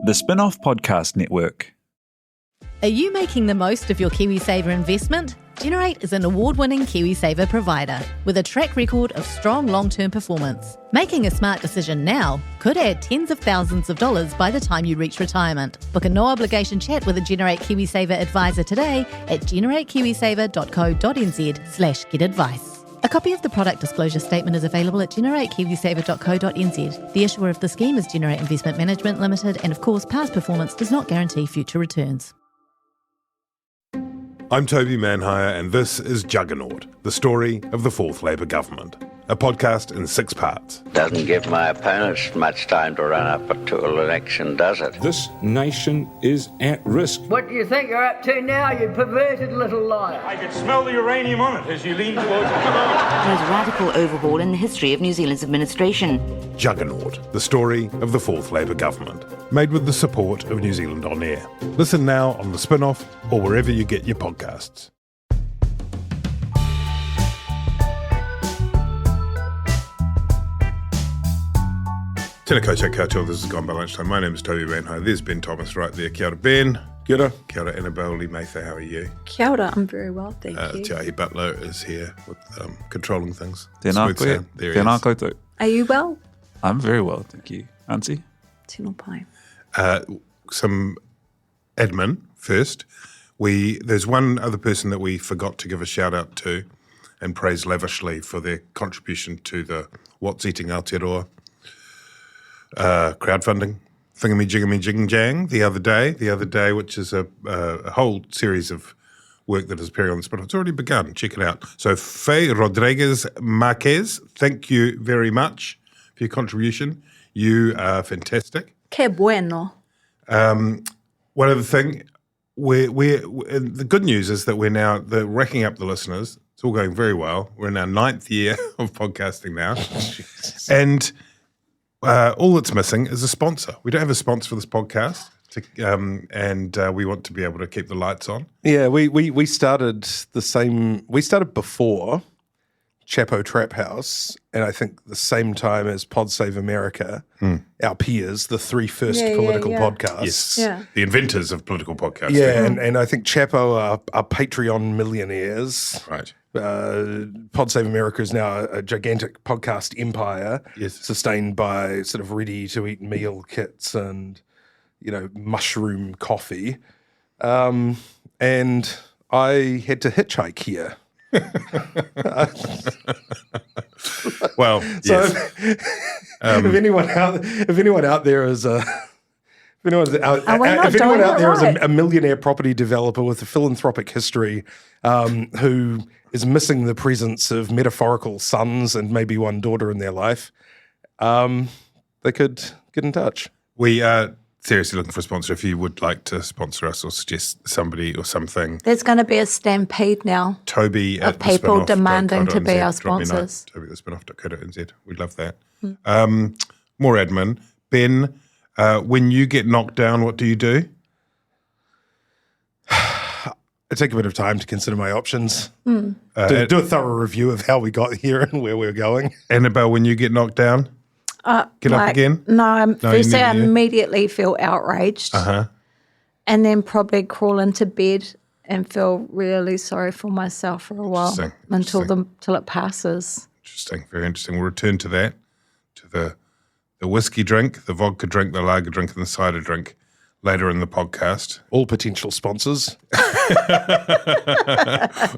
The Spin-off Podcast Network. Are you making the most of your KiwiSaver investment? Generate is an award-winning KiwiSaver provider with a track record of strong long-term performance. Making a smart decision now could add tens of thousands of dollars by the time you reach retirement. Book a no-obligation chat with a Generate KiwiSaver advisor today at generatekiwisaver.co.nz/get-advice. A copy of the product disclosure statement is available at generatekiwisaver.co.nz. The issuer of the scheme is Generate Investment Management Limited, and of course, past performance does not guarantee future returns. I'm Toby Manhire, and this is Juggernaut, the story of the Fourth Labour Government, a podcast in 6 parts. Doesn't give my opponents much time to run up to an election, does it? This nation is at risk. What do you think you're up to now, you perverted little liar? I could smell the uranium on it as you lean towards it. Most radical overhaul in the history of New Zealand's administration. Juggernaut, the story of the Fourth Labour Government, made with the support of New Zealand On Air. Listen now on The Spin-off or wherever you get your podcasts. Tēnā koutou katoa, this is Gone by Lunchtime. My name is Toby Manhire. There's Ben Thomas right there. Kia ora, Ben. Kia ora. Kia ora, Annabelle. Mather, how are you? Kia ora, I'm very well, thank you. Te Ahi Butler is here with controlling things. Tēnā Smooth sound. There he Tēnā is. koutou. Are you well? I'm very well, thank you. Auntie? Tēnā pai. Some admin first. There's one other person that we forgot to give a shout out to and praise lavishly for their contribution to the What's Eating Aotearoa crowdfunding thingamajiggamajingjang the other day, which is a whole series of work that is appearing on the spot. It's already begun. Check it out. So Faye Rodriguez Marquez, thank you very much for your contribution. You are fantastic. Que bueno. One other thing, the good news is that we're racking up the listeners. It's all going very well. We're in our 9th year of podcasting now. And all that's missing is a sponsor. We don't have a sponsor for this podcast, and we want to be able to keep the lights on. Yeah, we started the same. We started before Chapo Trap House, and I think the same time as Pod Save America, our peers, the 3 first political podcasts. Yes, Yeah. the inventors of political podcasting. Yeah, and I think Chapo are Patreon millionaires. Right. Pod Save America is now a gigantic podcast empire, Yes. sustained by sort of ready-to-eat meal kits and, mushroom coffee. And I had to hitchhike here. Well, So yes. if anyone out there is a right? millionaire property developer with a philanthropic history who is missing the presence of metaphorical sons and maybe one daughter in their life, they could get in touch. We are seriously looking for a sponsor. If you would like to sponsor us or suggest somebody or something, There's going to be a stampede now. Toby Of at people demanding to be thespinoff.co.nz. our Drop me a note. sponsors. Toby at thespinoff.co.nz. We'd love that. More admin. Ben, when you get knocked down, what do you do? I take a bit of time to consider my options, do a thorough review of how we got here and where we're going. Annabelle, when you get knocked down, get up again? No, firstly, I you- immediately feel outraged. And then probably crawl into bed and feel really sorry for myself for a while Interesting. until it passes. Interesting, very interesting. We'll return to that, to the whiskey drink, the vodka drink, the lager drink, and the cider drink later in the podcast. All potential sponsors.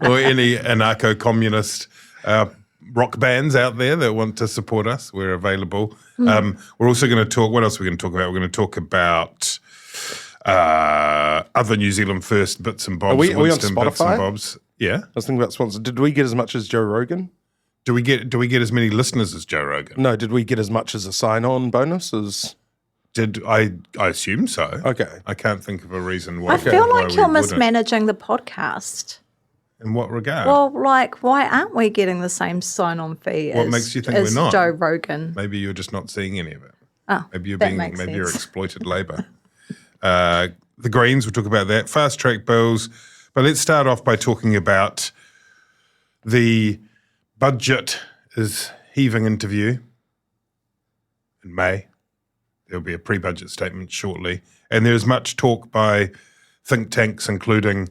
Or any anarcho-communist rock bands out there that want to support us, we're available. We're also going to talk, what else are we going to talk about? We're going to talk about other New Zealand first bits and bobs. Are we on Winston bits and Spotify? bobs. Yeah. I was thinking about sponsors. Did we get as much as Joe Rogan? Do we get as many listeners as Joe Rogan? No, did we get as much as a sign-on bonus as... Did I assume so. Okay. I can't think of a reason why. I feel why like we you're wouldn't. mismanaging the podcast. In what regard? Well, why aren't we getting the same sign-on fee What as, makes you think as we're not? Joe Rogan? Maybe you're just not seeing any of it. Oh, Maybe you're that being makes you're sense. exploited labour. The Greens, we'll talk about that. Fast track bills. But let's start off by talking about the budget is heaving into view in May. There'll be a pre-budget statement shortly. And there's much talk by think tanks, including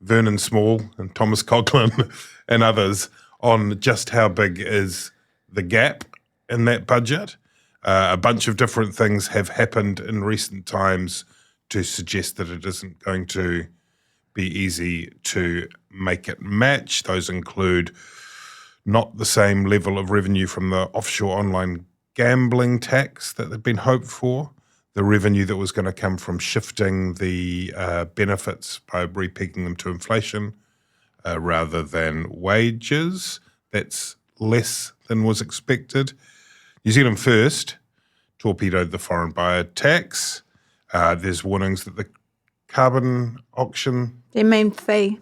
Vernon Small and Thomas Coughlan and others, on just how big is the gap in that budget. A bunch of different things have happened in recent times to suggest that it isn't going to be easy to make it match. Those include not the same level of revenue from the offshore online gambling tax that had been hoped for, the revenue that was going to come from shifting the benefits by repegging them to inflation rather than wages. That's less than was expected. New Zealand First torpedoed the foreign buyer tax. There's warnings that the carbon auction They mean fee.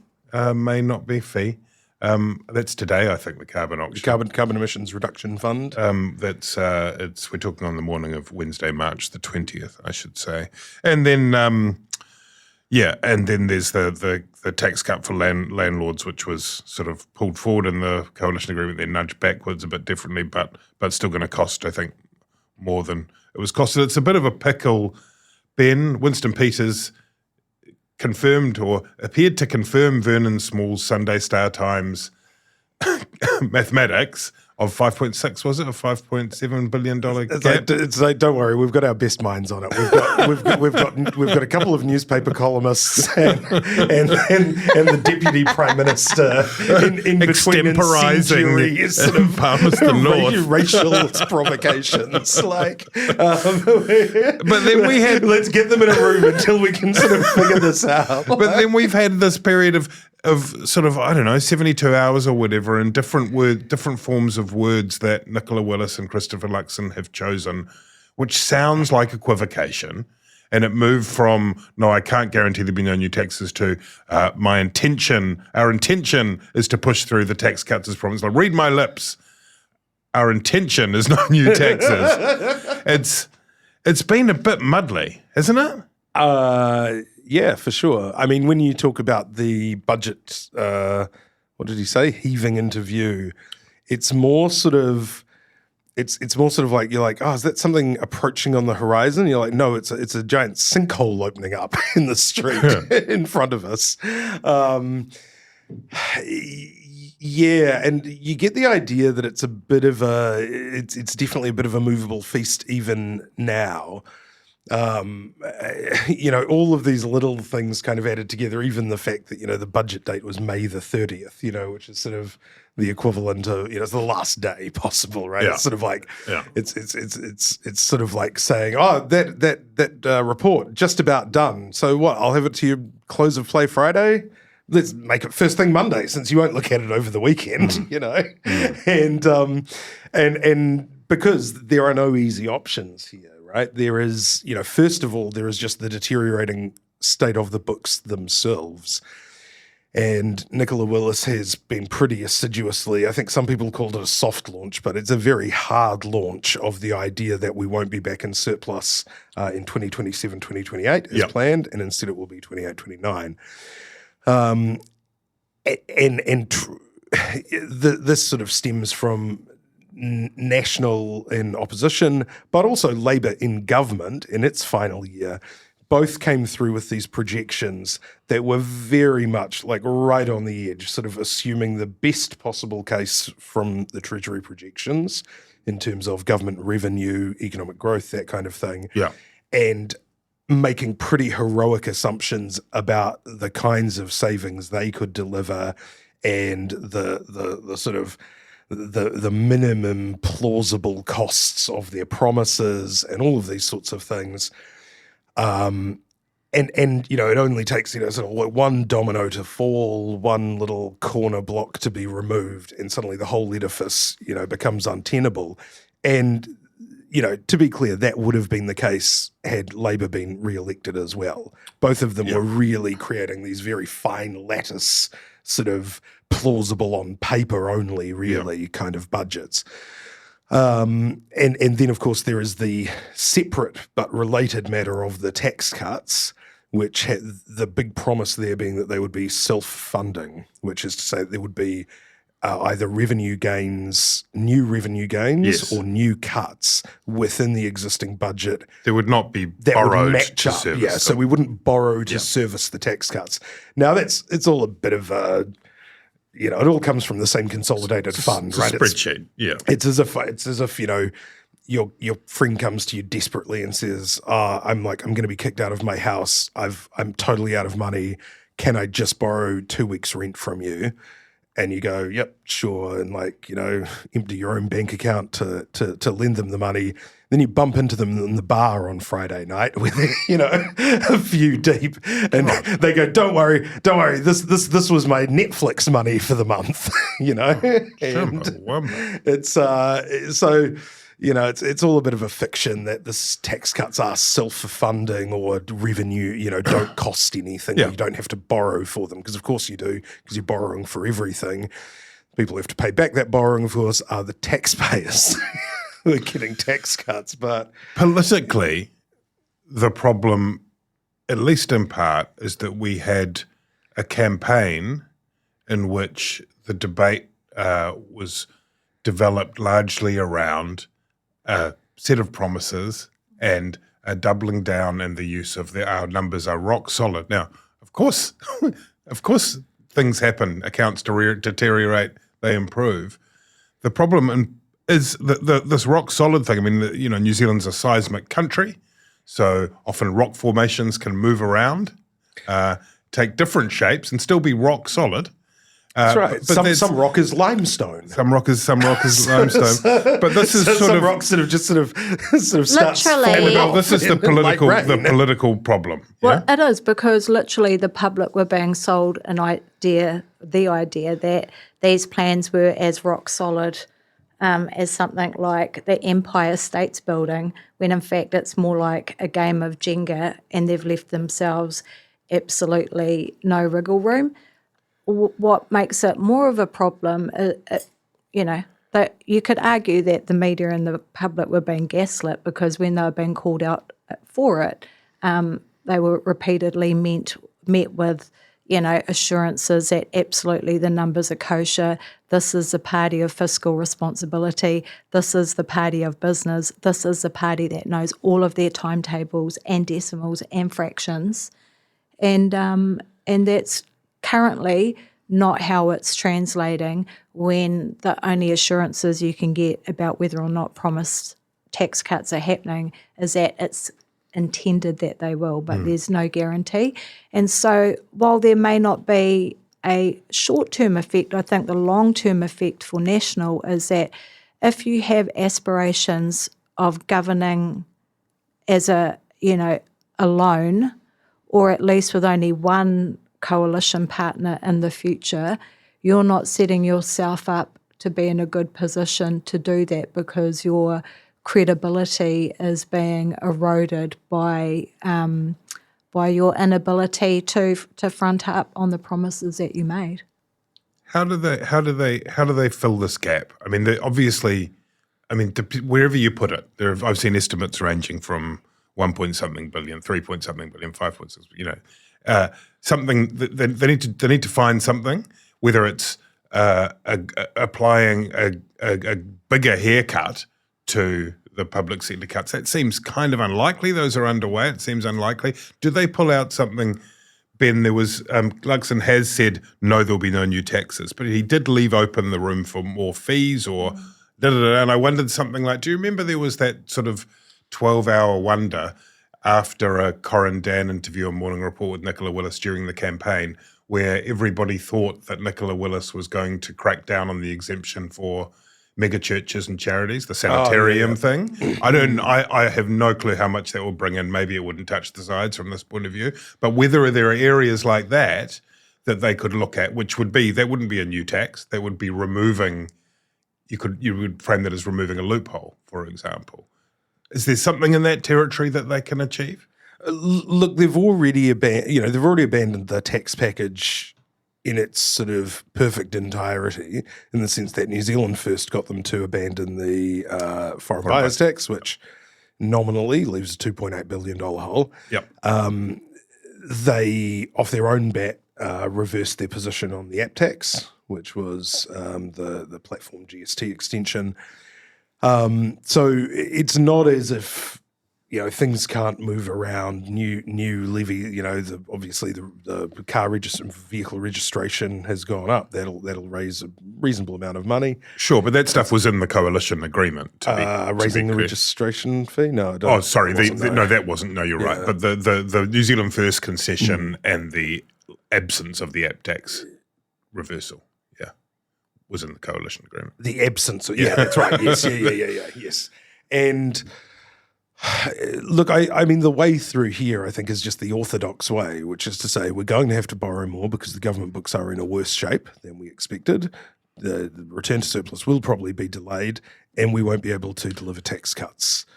may not be fee. That's today, I think, the carbon auction. Carbon emissions reduction fund. We're talking on the morning of Wednesday, March the 20th, I should say. And then, and then there's the tax cut for landlords, which was sort of pulled forward in the coalition agreement, then nudged backwards a bit differently, but still going to cost, I think, more than it was costed. It's a bit of a pickle, Ben. Winston Peters confirmed or appeared to confirm Vernon Small's Sunday Star Times mathematics of 5.6, was it? A $5.7 billion gap? It's like, don't worry, we've got our best minds on it. We've got a couple of newspaper columnists and the deputy prime minister in between extemporising sort of Palmerston North racial provocations. But then we had let's get them in a room until we can sort of figure this out. But then we've had this period of sort of, I don't know, 72 hours or whatever, and different forms of words that Nicola, Willis and Christopher Luxon have chosen, which sounds like equivocation. And it moved from, no, I can't guarantee there'll be no new taxes, to our intention is to push through the tax cuts as promised. Like, read my lips. Our intention is no new taxes. It's been a bit muddly, hasn't it? Yeah, for sure. I mean, when you talk about the budget, what did he say? Heaving into view. It's more sort of like, you're like, oh, is that something approaching on the horizon? You're like, no, it's a giant sinkhole opening up in the street in front of us. Yeah, and you get the idea that it's it's definitely a bit of a movable feast even now. All of these little things kind of added together, even the fact that, the budget date was May the 30th, which is sort of the equivalent of, it's the last day possible, right? Yeah. It's sort of like, it's sort of like saying, oh, that report just about done. So what, I'll have it to you close of play Friday? Let's make it first thing Monday, since you won't look at it over the weekend, and because there are no easy options here. Right? There is, first of all, there is just the deteriorating state of the books themselves. And Nicola Willis has been pretty assiduously, I think some people called it a soft launch, but it's a very hard launch of the idea that we won't be back in surplus in 2027, 2028 as planned, and instead it will be 28, 29. This sort of stems from National in opposition, but also Labour in government in its final year, both came through with these projections that were very much like right on the edge, sort of assuming the best possible case from the Treasury projections in terms of government revenue, economic growth, that kind of thing. Yeah. And making pretty heroic assumptions about the kinds of savings they could deliver and the sort of the minimum plausible costs of their promises and all of these sorts of things. And it only takes, sort of like one domino to fall, one little corner block to be removed, and suddenly the whole edifice, becomes untenable. And, to be clear, that would have been the case had Labour been re-elected as well. Both of them were really creating these very fine lattice sort of plausible on paper only, really, kind of budgets. And then, of course, there is the separate but related matter of the tax cuts, which had the big promise there being that they would be self-funding, which is to say that there would be either revenue gains, new revenue gains, Yes. or new cuts within the existing budget. There would not be That would borrowed match to up. service Yeah, so them. we wouldn't borrow to service the tax cuts. Now it's all a bit of a, it all comes from the same consolidated fund, It's a right? spreadsheet, It's as if your friend comes to you desperately and says, I'm going to be kicked out of my house. I'm totally out of money. Can I just borrow 2 weeks rent from you? And you go, yep, sure. And empty your own bank account to lend them the money. Then you bump into them in the bar on Friday night with, a few deep, and they go, don't worry. This was my Netflix money for the month, and Chumbawamba. it's all a bit of a fiction that this tax cuts are self-funding or revenue, don't cost anything. Yeah. You don't have to borrow for them, because of course you do, because you're borrowing for everything. People who have to pay back that borrowing, of course, are the taxpayers who are getting tax cuts. But Politically, the problem, at least in part, is that we had a campaign in which the debate was developed largely around a set of promises and a doubling down in the use of our numbers are rock solid. Now, of course, things happen. Accounts deteriorate, they improve. The problem is this rock solid thing. I mean, New Zealand's a seismic country, so often rock formations can move around, take different shapes, and still be rock solid. that's right. But Some rock is limestone. Some rock is limestone. But this is some rocks that have just sort of starts Literally. falling Well, off this is the like rain. political problem. Well, it is, because literally the public were being sold the idea that these plans were as rock solid as something like the Empire State's Building, when in fact it's more like a game of Jenga, and they've left themselves absolutely no wriggle room. What makes it more of a problem, that you could argue that the media and the public were being gaslit, because when they were being called out for it, they were repeatedly met with, assurances that absolutely the numbers are kosher. This is the party of fiscal responsibility. This is the party of business. This is the party that knows all of their timetables and decimals and fractions. And that's currently not how it's translating, when the only assurances you can get about whether or not promised tax cuts are happening is that it's intended that they will, but there's no guarantee. And so while there may not be a short-term effect, I think the long-term effect for National is that if you have aspirations of governing as alone, or at least with only one coalition partner in the future, you're not setting yourself up to be in a good position to do that, because your credibility is being eroded by your inability to front up on the promises that you made. How do they fill this gap? I mean, wherever you put it, I've seen estimates ranging from 1 point something billion, 3 point something billion, 5.6. Something that they need to find something, whether it's applying a bigger haircut to the public sector cuts. That seems kind of unlikely. Those are underway. It seems unlikely. Do they pull out something? Ben, there was Luxon has said no, there'll be no new taxes, but he did leave open the room for more fees or and I wondered something like, do you remember there was that sort of 12-hour wonder after a Corin Dan interview on Morning Report with Nicola Willis during the campaign, where everybody thought that Nicola Willis was going to crack down on the exemption for mega churches and charities, the sanitarium thing. I have no clue how much that will bring in. Maybe it wouldn't touch the sides from this point of view. But whether there are areas like that they could look at, that wouldn't be a new tax. That would be removing, you would frame that as removing a loophole, for example. Is there something in that territory that they can achieve? Look, they've already abandoned the tax package in its sort of perfect entirety, in the sense that New Zealand first got them to abandon the foreign buyers tax, which nominally leaves a $2.8 billion hole. Yep. They, off their own bat, reversed their position on the app tax, which was the platform GST extension. So it's not as if, things can't move around. New levy, obviously the car vehicle registration has gone up. That'll raise a reasonable amount of money. Sure, but that stuff was in the coalition agreement. Raising the registration fee? No, I don't. Oh, sorry. That wasn't. No, you're right. But the New Zealand First concession and the absence of the app tax reversal, was in the coalition agreement. The absence, that's right. Yes, yes. And look, I mean, the way through here, I think, is just the orthodox way, which is to say we're going to have to borrow more because the government books are in a worse shape than we expected. The return to surplus will probably be delayed, and we won't be able to deliver tax cuts.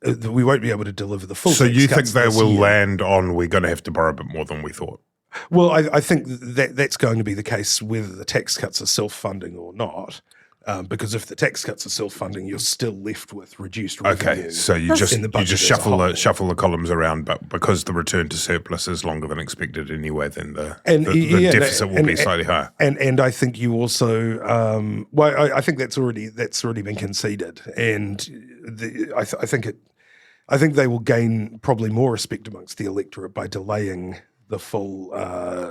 We won't be able to deliver the full tax cuts. So you think they will land on we're going to have to borrow a bit more than we thought? Well, I think that's going to be the case whether the tax cuts are self-funding or not. Because if the tax cuts are self-funding, you're still left with reduced revenue. Okay, so you just shuffle the columns around, but because the return to surplus is longer than expected anyway, then the deficit will be slightly higher. And I think you also, I think that's already been conceded, and I think they will gain probably more respect amongst the electorate by delaying the full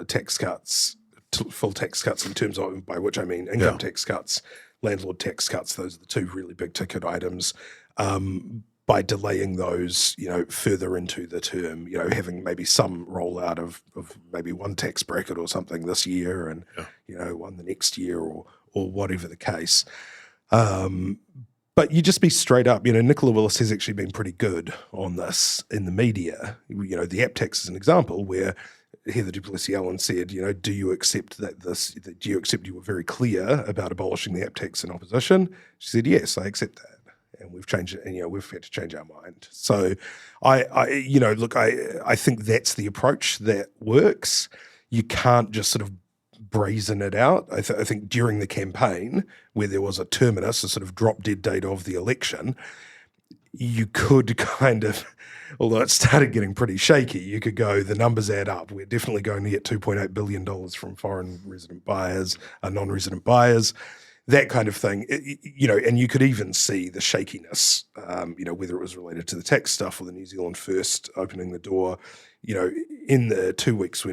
tax cuts in terms of, by which I mean income tax cuts, landlord tax cuts. Those are the two really big ticket items. By delaying those, further into the term, having maybe some rollout of maybe one tax bracket or something this year and, one the next year or whatever the case. But you just be straight up. Nicola Willis has actually been pretty good on this in the media. The app tax is an example where Heather du Plessis-Allen said, do you accept do you accept you were very clear about abolishing the app tax in opposition? She said, yes, I accept that. And we've changed it, and we've had to change our mind. So I think that's the approach that works. You can't just sort of brazen it out. I think during the campaign, where there was a terminus, a sort of drop dead date of the election, you could kind of, although it started getting pretty shaky, you could go, the numbers add up. We're definitely going to get $2.8 billion from foreign resident buyers, non-resident buyers, that kind of thing. And you could even see the shakiness, whether it was related to the tax stuff or the New Zealand First opening the door, in the 2 weeks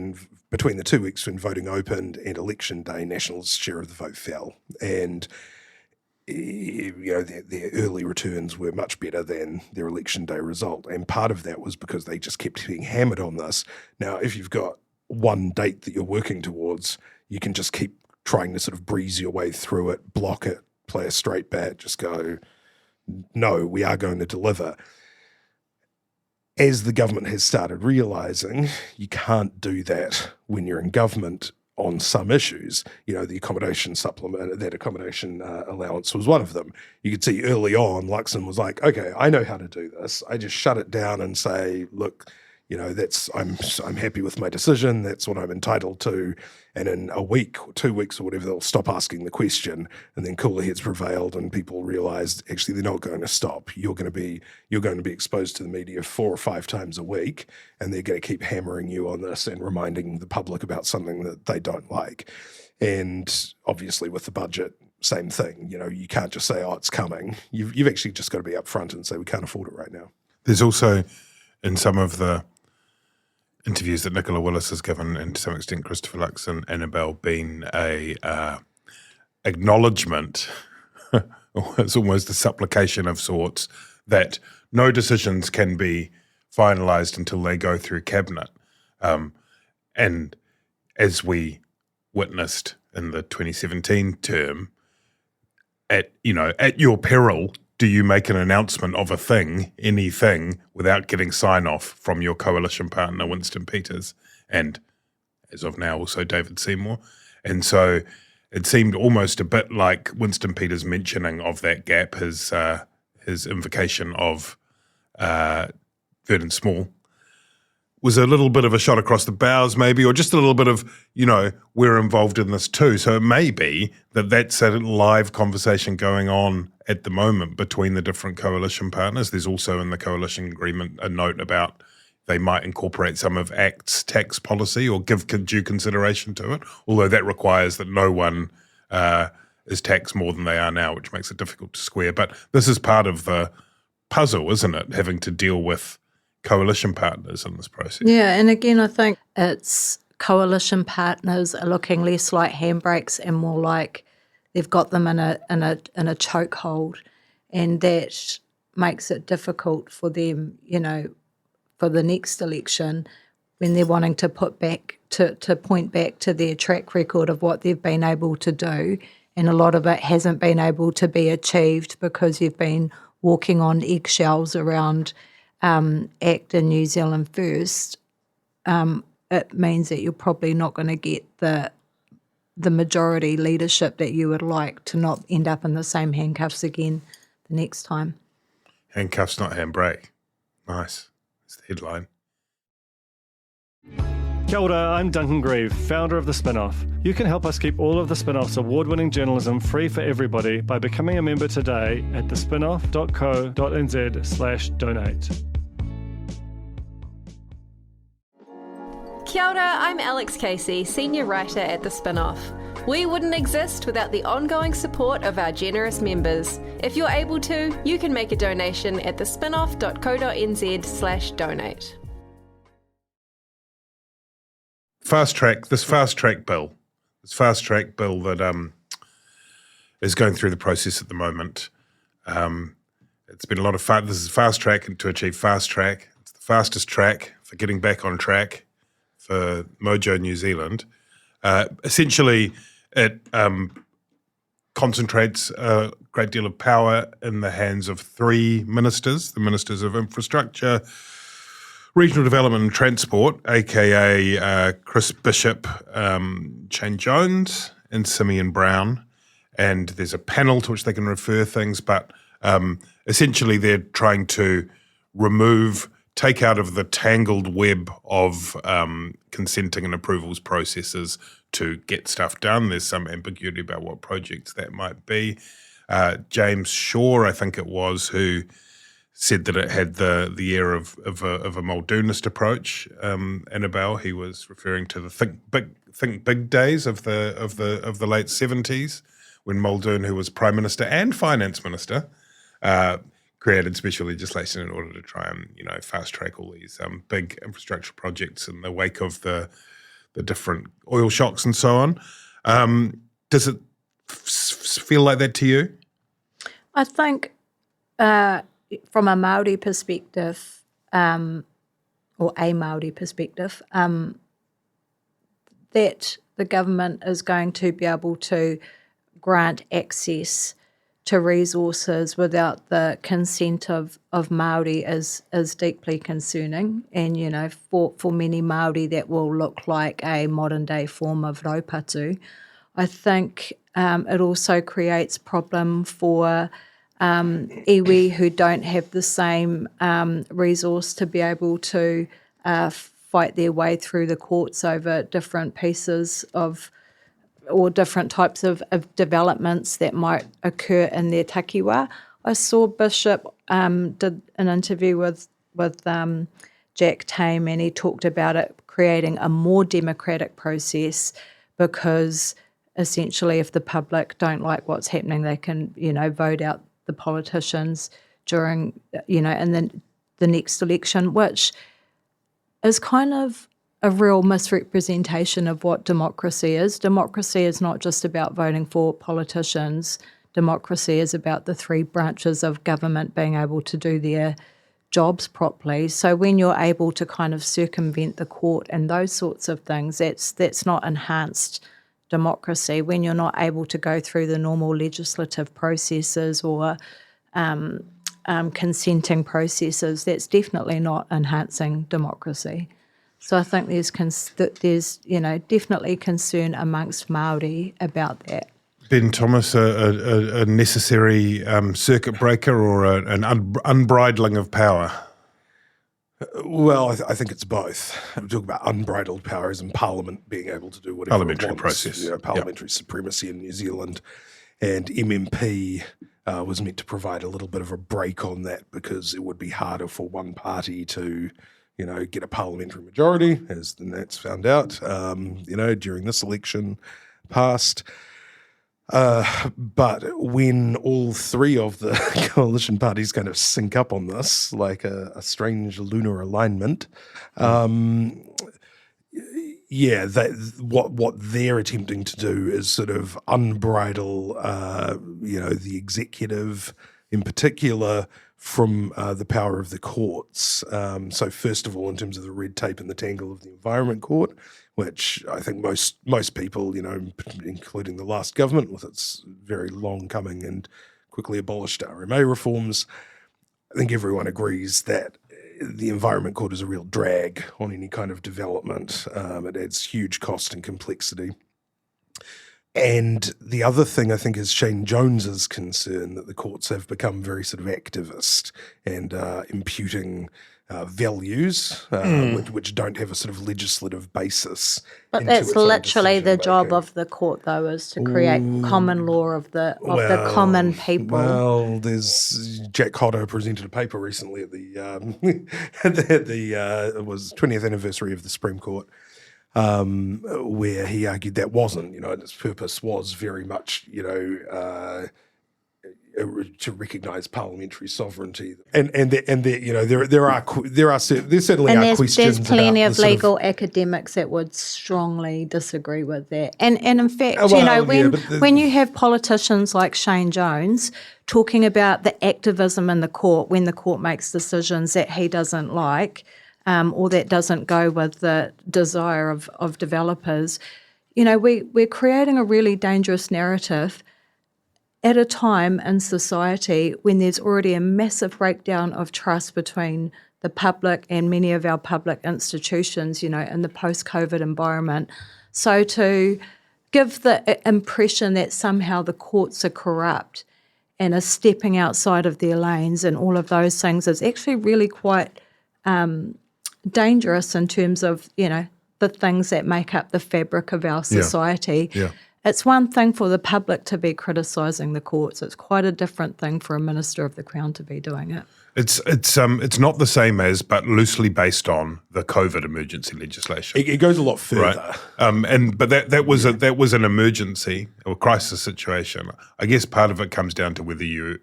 between the 2 weeks when voting opened and election day, Nationals' share of the vote fell. And their early returns were much better than their election day result. And part of that was because they just kept being hammered on this. Now, if you've got one date that you're working towards, you can just keep trying to sort of breeze your way through it, block it, play a straight bat, just go, no, we are going to deliver. As the government has started realising, you can't do that when you're in government on some issues. The accommodation supplement, that accommodation allowance was one of them. You could see early on, Luxon was like, okay, I know how to do this. I just shut it down and say, look, I'm happy with my decision. That's what I'm entitled to. And in a week or 2 weeks or whatever, they'll stop asking the question. And then cooler heads prevailed, and people realised actually they're not going to stop. You're going to be exposed to the media 4 or 5 times a week, and they're going to keep hammering you on this and reminding the public about something that they don't like. And obviously with the budget, same thing. You can't just say, oh, it's coming. You've actually just got to be upfront and say we can't afford it right now. There's also, in some of the interviews that Nicola Willis has given, and to some extent Christopher Luxon, Annabelle, been a acknowledgement, it's almost a supplication of sorts, that no decisions can be finalised until they go through cabinet. And as we witnessed in the 2017 term, at your peril, do you make an announcement of anything, without getting sign-off from your coalition partner, Winston Peters, and as of now also David Seymour? And so it seemed almost a bit like Winston Peters' mentioning of that gap, his invocation of Vernon Small, was a little bit of a shot across the bows maybe, or just a little bit of, we're involved in this too. So it may be that that's a live conversation going on at the moment between the different coalition partners. There's also in the coalition agreement a note about they might incorporate some of ACT's tax policy or give due consideration to it, although that requires that no one is taxed more than they are now, which makes it difficult to square. But this is part of the puzzle, isn't it? Having to deal with coalition partners in this process. Yeah, and again, I think it's coalition partners are looking less like handbrakes and more like they've got them in a chokehold, and that makes it difficult for them, for the next election when they're wanting to point back to their track record of what they've been able to do, and a lot of it hasn't been able to be achieved because you've been walking on eggshells around ACT and New Zealand First. It means that you're probably not going to get the majority leadership that you would like, to not end up in the same handcuffs again the next time. Handcuffs, not handbrake. Nice. That's the headline. Kia ora, I'm Duncan Grieve, founder of The Spinoff. You can help us keep all of The Spinoff's award-winning journalism free for everybody by becoming a member today at thespinoff.co.nz/donate. Kia ora, I'm Alex Casey, senior writer at The Spinoff. We wouldn't exist without the ongoing support of our generous members. If you're able to, you can make a donation at thespinoff.co.nz/donate. Fast track bill that is going through the process at the moment. It's been a lot of fun. This is fast track, and to achieve fast track, it's the fastest track for getting back on track for Mojo New Zealand. Essentially, it concentrates a great deal of power in the hands of three ministers, the Ministers of Infrastructure, Regional Development and Transport, aka Chris Bishop, Shane Jones, and Simeon Brown. And there's a panel to which they can refer things, but essentially they're trying to take out of the tangled web of consenting and approvals processes to get stuff done. There's some ambiguity about what projects that might be. James Shaw, I think it was, who said that it had the air of a Muldoonism approach. Annabelle, he was referring to the think big days of the late 70s, when Muldoon, who was Prime Minister and Finance Minister, created special legislation in order to try and fast track all these big infrastructure projects in the wake of the different oil shocks and so on. Does it feel like that to you? I think from a Māori perspective, or a Māori perspective, that the government is going to be able to grant access to resources without the consent of Māori is deeply concerning. And, for many Māori that will look like a modern day form of raupatu. I think it also creates problem for iwi who don't have the same resource to be able to fight their way through the courts over different pieces of or different types of developments that might occur in their takiwa. I saw Bishop did an interview with Jack Tame, and he talked about it creating a more democratic process, because essentially if the public don't like what's happening, they can, vote out the politicians during, in the next election, which is kind of a real misrepresentation of what democracy is. Democracy is not just about voting for politicians. Democracy is about the three branches of government being able to do their jobs properly. So when you're able to kind of circumvent the court and those sorts of things, that's not enhanced democracy. When you're not able to go through the normal legislative processes or consenting processes, that's definitely not enhancing democracy. So I think there's definitely concern amongst Māori about that. Ben Thomas, a necessary circuit breaker or an unbridling of power? Well, I think it's both. I'm talking about unbridled powers and Parliament being able to do whatever parliamentary it wants. process, parliamentary supremacy in New Zealand, and MMP was meant to provide a little bit of a break on that, because it would be harder for one party to get a parliamentary majority, as the Nats found out, during this election past. But when all three of the coalition parties kind of sync up on this, like a strange lunar alignment, what they're attempting to do is sort of unbridle, the executive in particular from the power of the courts. So first of all, in terms of the red tape and the tangle of the Environment Court, which I think most people, including the last government with its very long coming and quickly abolished RMA reforms, I think everyone agrees that the Environment Court is a real drag on any kind of development. It adds huge cost and complexity. And the other thing I think is Shane Jones's concern that the courts have become very sort of activist and imputing values which don't have a sort of legislative basis. But that's literally the job of the court, though, is to create common law of the common people. Well, there's Jack Hodder presented a paper recently at it was 20th anniversary of the Supreme Court, where he argued that wasn't, its purpose was very much, to recognise parliamentary sovereignty, and there certainly are questions. There's plenty of legal academics that would strongly disagree with that, and in fact, when you have politicians like Shane Jones talking about the activism in the court when the court makes decisions that he doesn't like, or that doesn't go with the desire of developers, we're creating a really dangerous narrative at a time in society when there's already a massive breakdown of trust between the public and many of our public institutions, in the post-COVID environment. So to give the impression that somehow the courts are corrupt and are stepping outside of their lanes and all of those things is actually really quite dangerous in terms of, the things that make up the fabric of our society. Yeah. It's one thing for the public to be criticising the courts. It's quite a different thing for a Minister of the Crown to be doing it. It's not the same as, but loosely based on the COVID emergency legislation. It goes a lot further, right? But that was an emergency or crisis situation. I guess part of it comes down to whether you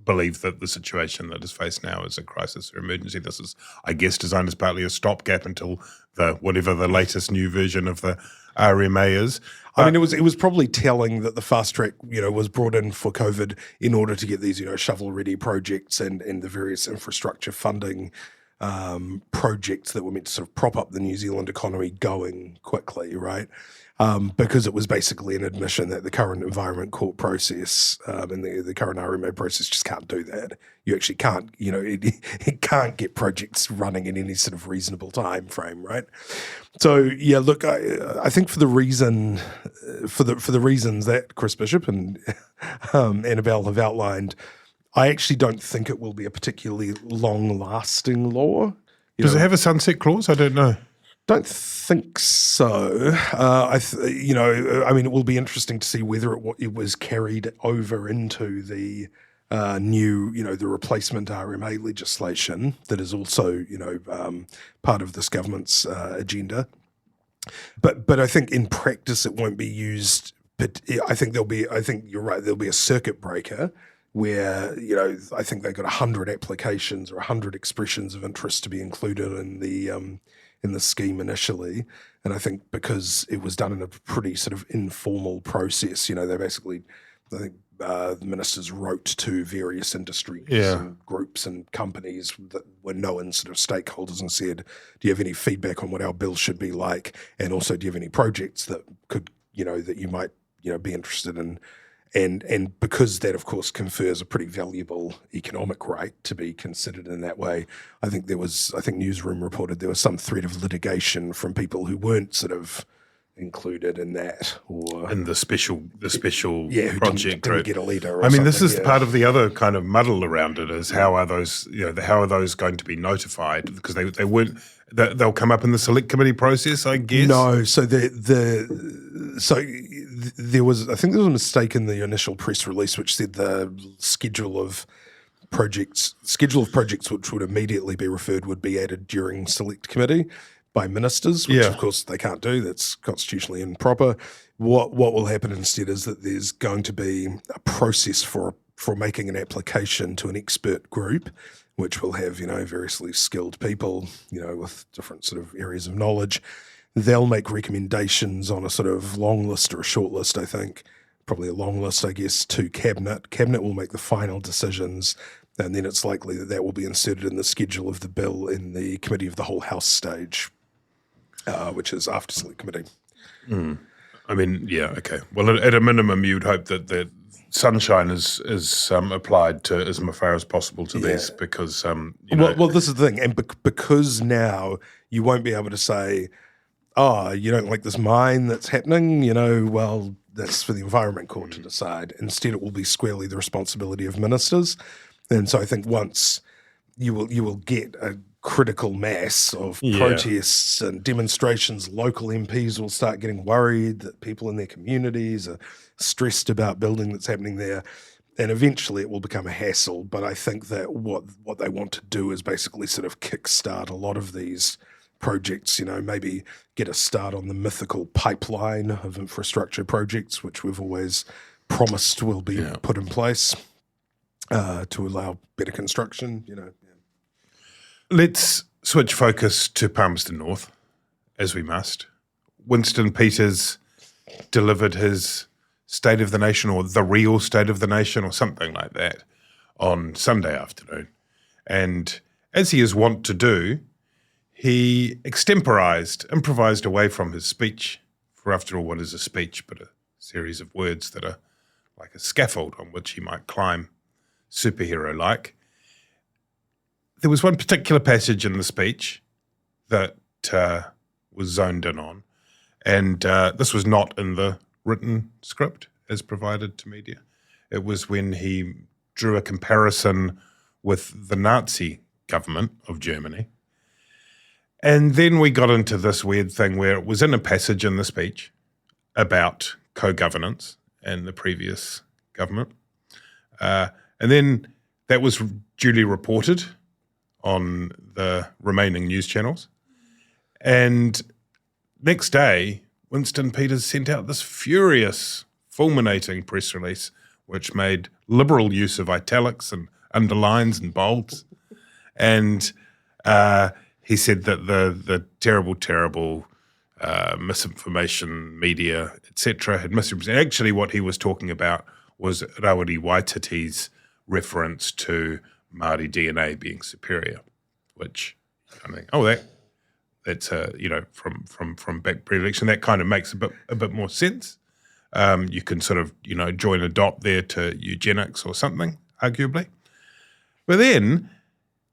believe that the situation that is faced now is a crisis or emergency. This is, I guess, designed as partly a stopgap until whatever the latest new version of the RMA is. I mean, it was probably telling that the fast track, was brought in for COVID in order to get these, shovel-ready projects and the various infrastructure funding projects that were meant to sort of prop up the New Zealand economy going quickly, right? Because it was basically an admission that the current Environment Court process and the current RMA process just can't do that. You actually can't, it can't get projects running in any sort of reasonable time frame, right? So yeah, look, I think for the reasons that Chris Bishop and Annabelle have outlined, I actually don't think it will be a particularly long-lasting law. Does it have a sunset clause? I don't know. Don't think so. It will be interesting to see whether it was carried over into the new, the replacement RMA legislation that is also, part of this government's agenda. But I think in practice it won't be used. But I think you're right. There'll be a circuit breaker where I think they got 100 applications or 100 expressions of interest to be included in the scheme initially, and I think because it was done in a pretty sort of informal process, they basically, I think the ministers wrote to various industry groups and companies that were known sort of stakeholders and said, do you have any feedback on what our bill should be like, and also do you have any projects that could, that you might, be interested in. And because that, of course, confers a pretty valuable economic right to be considered in that way, I think Newsroom reported there was some threat of litigation from people who weren't sort of included in that, or in the special who project didn't get a leader. I mean, this is part of the other kind of muddle around it is how are those going to be notified, because they weren't. They'll come up in the select committee process, I guess. No, so there was, I think there was a mistake in the initial press release which said the schedule of projects which would immediately be referred would be added during select committee by ministers, which of course they can't do. That's constitutionally improper. What will happen instead is that there's going to be a process for making an application to an expert group, which will have, variously skilled people, with different sort of areas of knowledge. They'll make recommendations on a sort of long list or a short list, I think. Probably a long list, I guess, to Cabinet. Cabinet will make the final decisions, and then it's likely that will be inserted in the schedule of the bill in the Committee of the Whole House stage, which is after Select Committee. Mm. I mean, yeah, okay. Well, at a minimum, you'd hope that the sunshine is applied to as far as possible to this, because well, this is the thing, and because now you won't be able to say, "Oh, you don't like this mine that's happening," well, that's for the Environment Court to decide. Instead, it will be squarely the responsibility of ministers, and so I think once you will get a critical mass of protests and demonstrations, local MPs will start getting worried that people in their communities are stressed about building that's happening there, and eventually it will become a hassle. But I think that what they want to do is basically sort of kickstart a lot of these projects, maybe get a start on the mythical pipeline of infrastructure projects, which we've always promised will be put in place to allow better construction, Let's switch focus to Palmerston North, as we must. Winston Peters delivered his State of the Nation, or the real State of the Nation, or something like that, on Sunday afternoon. And as he is wont to do, he improvised away from his speech. For after all, what is a speech but a series of words that are like a scaffold on which he might climb, superhero-like. There was one particular passage in the speech that was zoned in on, and this was not in the written script as provided to media. It was when he drew a comparison with the Nazi government of Germany. And then we got into this weird thing where it was in a passage in the speech about co-governance and the previous government. And then that was duly reported on the remaining news channels. And next day, Winston Peters sent out this furious, fulminating press release which made liberal use of italics and underlines and bolds. And he said that the terrible misinformation media, etc., had misrepresented. Actually, what he was talking about was Rawiri Waititi's reference to Māori DNA being superior, which I think, that's from back pre-election, that kind of makes a bit more sense. You can sort of join a dot there to eugenics or something, arguably. But then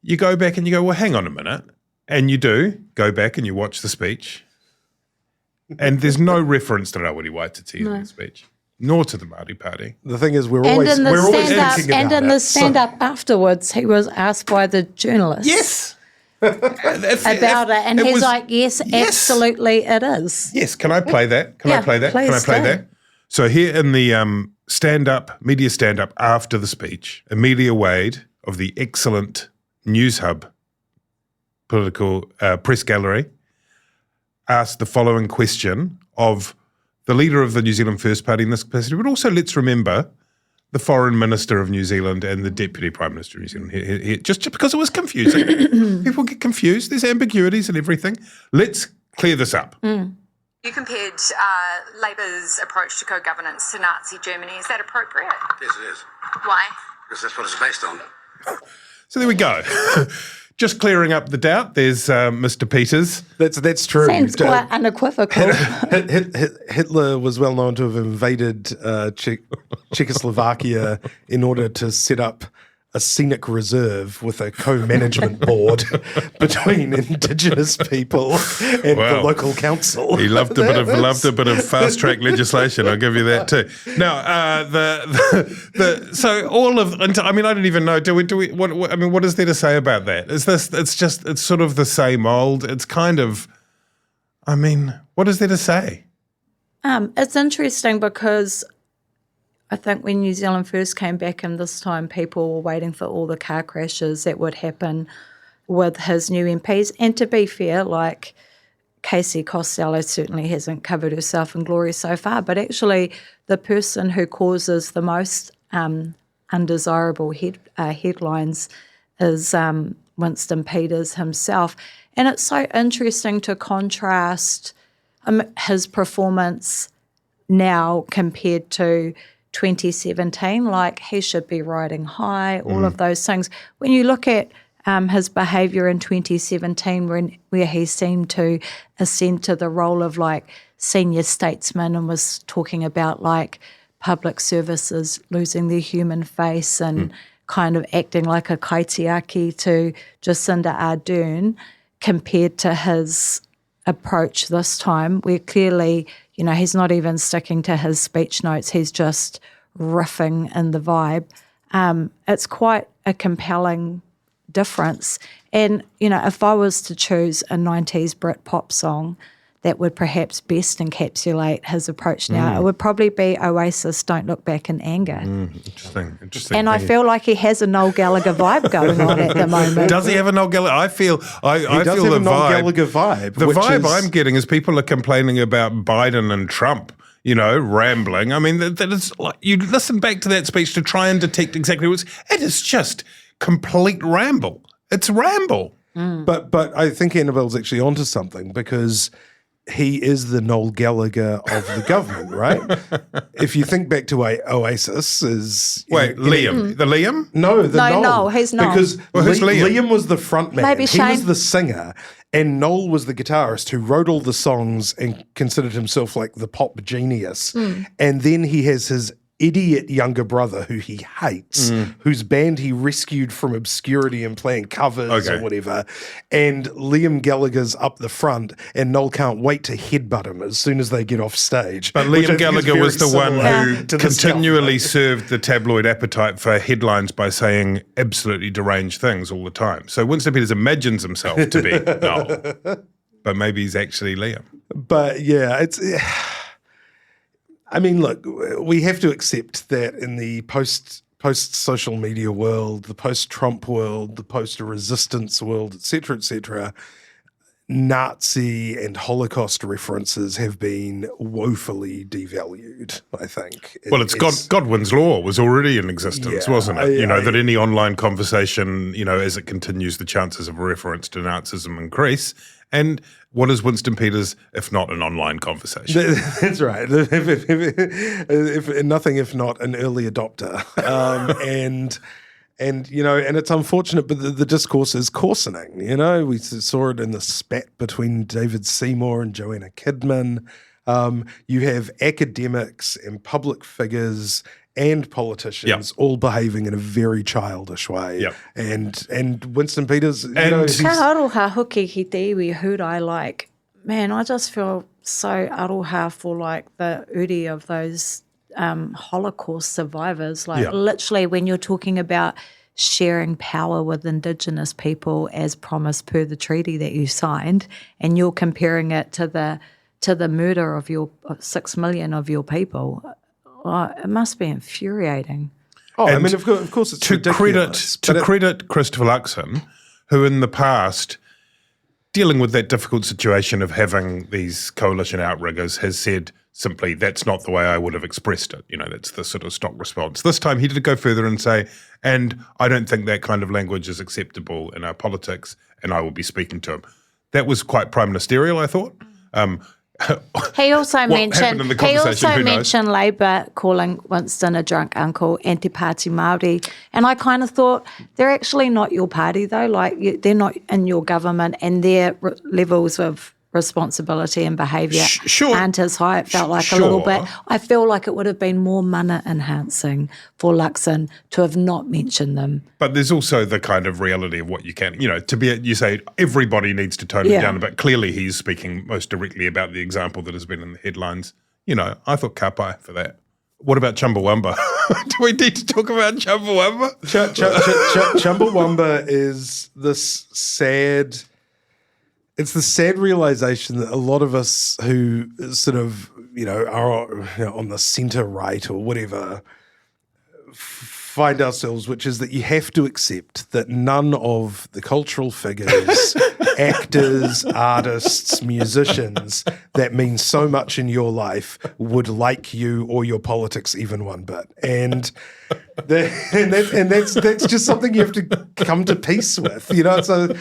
you go back and you go, well, hang on a minute, and you do go back and you watch the speech, and there's no reference to Rawiri Waititi in the speech, nor to the Māori Party. The thing is, we're always thinking about it. And in the stand-up afterwards, he was asked by the journalist. Yes. About it, and he's like, yes, absolutely it is. Yes, can I play that? Can I play that? Please Can I play do. that? So here in the media stand-up after the speech, Amelia Wade of the excellent News Hub political press gallery asked the following question of the leader of the New Zealand First Party in this capacity, but also let's remember the Foreign Minister of New Zealand and the Deputy Prime Minister of New Zealand, just because it was confusing. People get confused. There's ambiguities and everything. Let's clear this up. You compared Labour's approach to co-governance to Nazi Germany. Is that appropriate? Yes, it is. Why? Because that's what it's based on. So there we go. Just clearing up the doubt. There's Mr. Peters. That's true. Seems quite unequivocal. Hitler was well known to have invaded Czechoslovakia in order to set up a scenic reserve with a co-management board between Indigenous people and the local council. He loved a bit of fast track legislation. I'll give you that too. Now, so all of, I mean, I don't even know. Do we? What is there to say about that? Is this? It's sort of the same old. It's kind of. I mean, what is there to say? It's interesting because I think when New Zealand first came back in this time, people were waiting for all the car crashes that would happen with his new MPs. And to be fair, like Casey Costello certainly hasn't covered herself in glory so far, but actually the person who causes the most undesirable headlines is Winston Peters himself. And it's so interesting to contrast his performance now compared to 2017, like he should be riding high, all of those things. When you look at his behaviour in 2017 where he seemed to ascend to the role of like senior statesman and was talking about like public services losing their human face and kind of acting like a kaitiaki to Jacinda Ardern, compared to his approach this time, where clearly, you know, he's not even sticking to his speech notes, he's just riffing in the vibe. It's quite a compelling difference. And, you know, if I was to choose a 90s Brit pop song that would perhaps best encapsulate his approach now, it would probably be Oasis, Don't Look Back in Anger. Interesting. And I feel like he has a Noel Gallagher vibe going on at the moment. Does he have a Noel Gallagher? I feel He I does feel have the a Noel vibe. Gallagher vibe. The which vibe is- I'm getting is people are complaining about Biden and Trump, you know, rambling. I mean, that is like, you listen back to that speech to try and detect exactly what's. It is just complete ramble. It's ramble. But I think Annabelle's actually onto something, because he is the Noel Gallagher of the government, right? If you think back to Oasis, Liam, the Liam? No, No, Noel. he's Noel. Because who's Liam? Liam was the front man. Maybe he Shane. was the singer, and Noel was the guitarist who wrote all the songs and considered himself like the pop genius. And then he has his idiot younger brother who he hates, whose band he rescued from obscurity and playing covers or whatever. And Liam Gallagher's up the front, and Noel can't wait to headbutt him as soon as they get off stage. But which I Liam think is Gallagher very was the one similar who to this continually government. served the tabloid appetite for headlines by saying absolutely deranged things all the time. So Winston Peters imagines himself to be Noel, but maybe he's actually Liam. But yeah, it's. I mean, look, we have to accept that in the post-social media world, the post-Trump world, the post-resistance world, et cetera, Nazi and Holocaust references have been woefully devalued, I think. Well, it's Godwin's law was already in existence, wasn't it? You know, that any online conversation, you know, as it continues, the chances of a reference to Nazism increase. And what is Winston Peters if not an online conversation? That's right. If nothing, if not an early adopter. And you know, and it's unfortunate, but the discourse is coarsening. You know, we saw it in the spat between David Seymour and Joanna Kidman. You have academics and public figures and politicians all behaving in a very childish way. And Winston Peters, you know, Ka aroha hoki ki te iwi hurai, like, man, I just feel so aroha for like the uri of those Holocaust survivors. Like literally when you're talking about sharing power with Indigenous people as promised per the treaty that you signed, and you're comparing it to the murder of 6 million of your people, it must be infuriating. Oh, I mean, of course, it's ridiculous. To credit Christopher Luxon, who in the past, dealing with that difficult situation of having these coalition outriggers, has said simply, that's not the way I would have expressed it. You know, that's the sort of stock response. This time he did go further and say, and I don't think that kind of language is acceptable in our politics, and I will be speaking to him. That was quite prime ministerial, I thought. He also mentioned mentioned Labour calling Winston a drunk uncle, anti-party Māori, and I kind of thought they're actually not your party though. Like they're not in your government, and their levels of responsibility and behaviour aren't as high. It felt like a little bit. I feel like it would have been more mana enhancing for Luxon to have not mentioned them. But there's also the kind of reality of what you can, you know, you say everybody needs to tone it down a bit. Clearly he's speaking most directly about the example that has been in the headlines. You know, I thought kapai for that. What about Chumbawamba? Do we need to talk about Chumbawamba? Chumbawamba is this sad... It's the sad realization that a lot of us who sort of, you know, are on the centre right or whatever find ourselves, which is that you have to accept that none of the cultural figures, actors, artists, musicians that mean so much in your life would like you or your politics even one bit. And that's just something you have to come to peace with, you know. So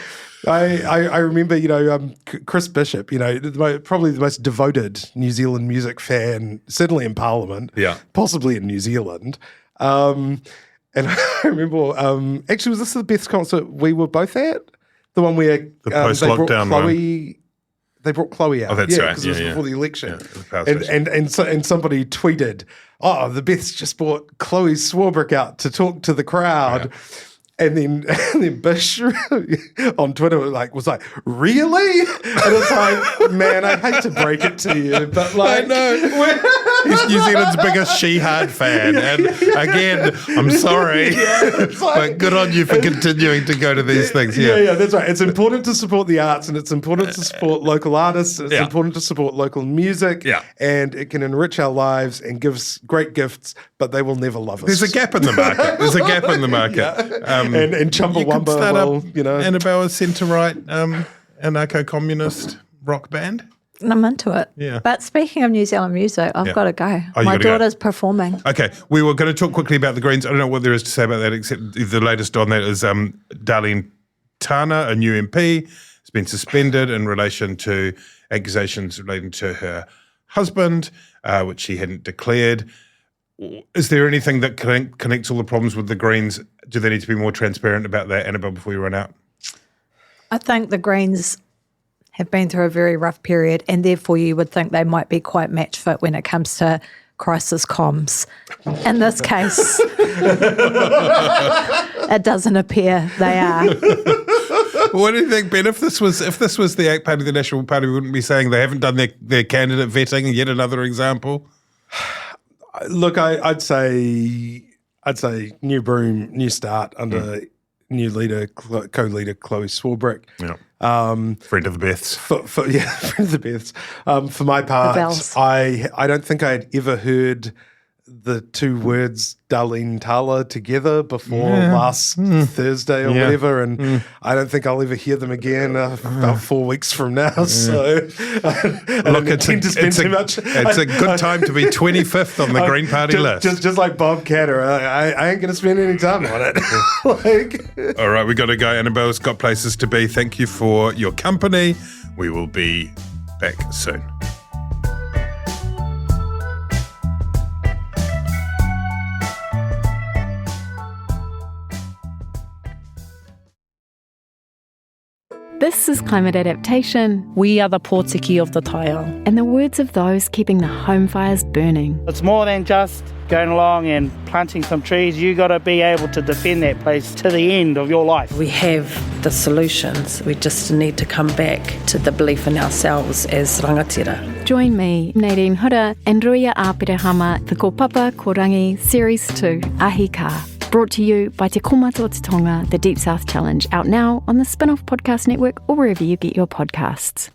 I remember, you know, Chris Bishop, you know, probably the most devoted New Zealand music fan, certainly in Parliament, possibly in New Zealand. And I remember, actually, was this the best concert we were both at? The one where the post-lockdown one. They brought Chloe out. Oh, that's right. Because it was before the election. Yeah, and somebody tweeted, "Oh, the Beths just brought Chloe Swarbrick out to talk to the crowd." Yeah. And then Bish on Twitter was like, really? And it's like, man, I hate to break it to you, but like, I know. He's New Zealand's biggest She-Hard fan, and again, I'm sorry, but good on you for continuing to go to these things. Yeah, that's right. It's important to support the arts, and it's important to support local artists. It's important to support local music, and it can enrich our lives and give us great gifts, but they will never love us. There's a gap in the market. And Chumbawamba, well, you know. Annabelle, a centre-right anarcho-communist rock band. I'm into it. Yeah. But speaking of New Zealand music, I've got to go. My daughter's performing. Okay. We were going to talk quickly about the Greens. I don't know what there is to say about that, except the latest on that is Darlene Tana, a new MP, has been suspended in relation to accusations relating to her husband, which she hadn't declared. Is there anything that connects all the problems with the Greens? Do they need to be more transparent about that, Annabelle, before we run out? I think the Greens have been through a very rough period, and therefore you would think they might be quite match fit when it comes to crisis comms. In this case, it doesn't appear they are. What do you think, Ben? If this was the ACT Party, the National Party, we wouldn't be saying they haven't done their candidate vetting. Yet another example. Look, I'd say new broom, new start under new leader, co-leader Chloe Swarbrick. Yeah. Friend of the Beths. Friend of the Beths. For my part, I don't think I had ever heard the two words Darlene Tala together before last Thursday or whatever, and I don't think I'll ever hear them again about 4 weeks from now. So, look, it's a good time to be 25th on the Green Party list. Just like Bob Catter, I ain't going to spend any time on it. All right, we got to go. Annabelle's got places to be. Thank you for your company. We will be back soon. This is Climate Adaptation. We are the Pōtiki of the Taiao. And the words of those keeping the home fires burning. It's more than just going along and planting some trees. You got to be able to defend that place to the end of your life. We have the solutions. We just need to come back to the belief in ourselves as rangatira. Join me, Nadine Hura, and Ruia Āpirehama, the Kōpapa Korangi Series 2, Ahi Ka. Brought to you by Te Komato Te Tonga, the Deep South Challenge, out now on the Spin-Off Podcast Network or wherever you get your podcasts.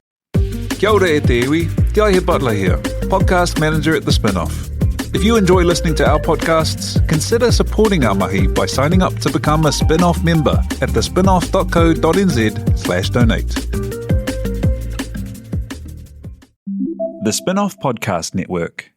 Kia ora e te iwi, Te Aihe Butler here, podcast manager at The Spin-Off. If you enjoy listening to our podcasts, consider supporting our mahi by signing up to become a Spin-Off member at thespinoff.co.nz/donate. The Spin-Off Podcast Network.